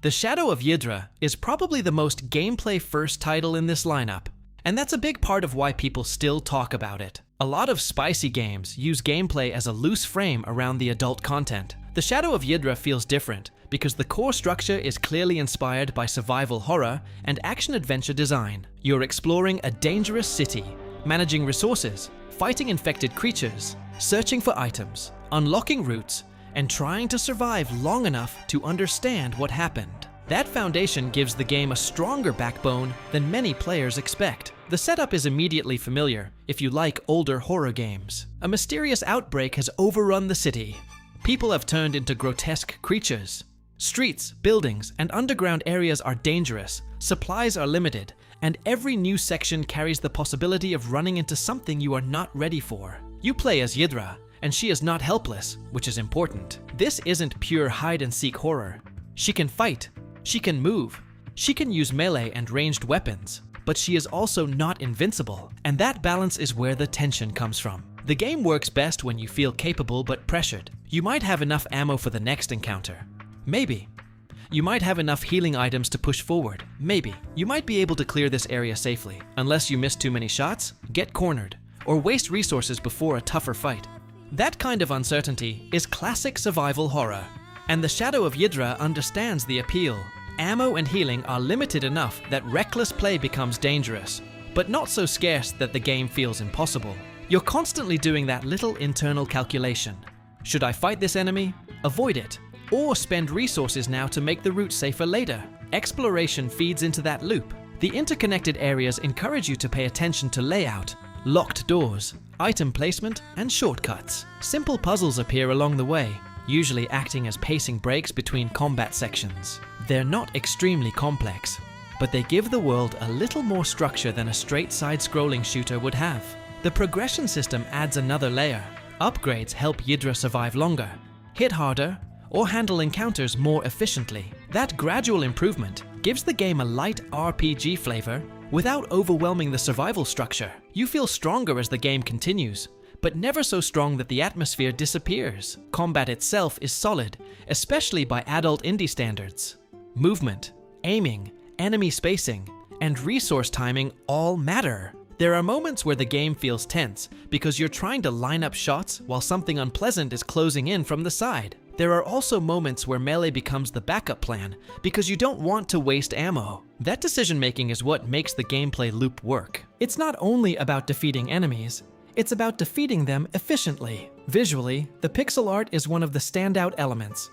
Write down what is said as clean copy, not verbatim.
The Shadow of Yidhra is probably the most gameplay-first title in this lineup, and that's a big part of why people still talk about it. A lot of spicy games use gameplay as a loose frame around the adult content. The Shadow of Yidhra feels different because the core structure is clearly inspired by survival horror and action-adventure design. You're exploring a dangerous city, managing resources, fighting infected creatures, searching for items, unlocking routes, and trying to survive long enough to understand what happened. That foundation gives the game a stronger backbone than many players expect. The setup is immediately familiar if you like older horror games. A mysterious outbreak has overrun the city. People have turned into grotesque creatures. Streets, buildings, and underground areas are dangerous, supplies are limited, and every new section carries the possibility of running into something you are not ready for. You play as Yidhra, and she is not helpless, which is important. This isn't pure hide-and-seek horror. She can fight, she can move, she can use melee and ranged weapons, but she is also not invincible, and that balance is where the tension comes from. The game works best when you feel capable but pressured. You might have enough ammo for the next encounter. Maybe. You might have enough healing items to push forward. Maybe. You might be able to clear this area safely. Unless you miss too many shots, get cornered, or waste resources before a tougher fight. That kind of uncertainty is classic survival horror, and the Shadow of Yidhra understands the appeal. Ammo and healing are limited enough that reckless play becomes dangerous, but not so scarce that the game feels impossible. You're constantly doing that little internal calculation. Should I fight this enemy? Avoid it? Or spend resources now to make the route safer later? Exploration feeds into that loop. The interconnected areas encourage you to pay attention to layout, locked doors, item placement, and shortcuts. Simple puzzles appear along the way, usually acting as pacing breaks between combat sections. They're not extremely complex, but they give the world a little more structure than a straight side-scrolling shooter would have. The progression system adds another layer. Upgrades help Yidhra survive longer, hit harder, or handle encounters more efficiently. That gradual improvement gives the game a light RPG flavor without overwhelming the survival structure. You feel stronger as the game continues, but never so strong that the atmosphere disappears. Combat itself is solid, especially by adult indie standards. Movement, aiming, enemy spacing, and resource timing all matter. There are moments where the game feels tense because you're trying to line up shots while something unpleasant is closing in from the side. There are also moments where melee becomes the backup plan because you don't want to waste ammo. That decision-making is what makes the gameplay loop work. It's not only about defeating enemies, it's about defeating them efficiently. Visually, the pixel art is one of the standout elements.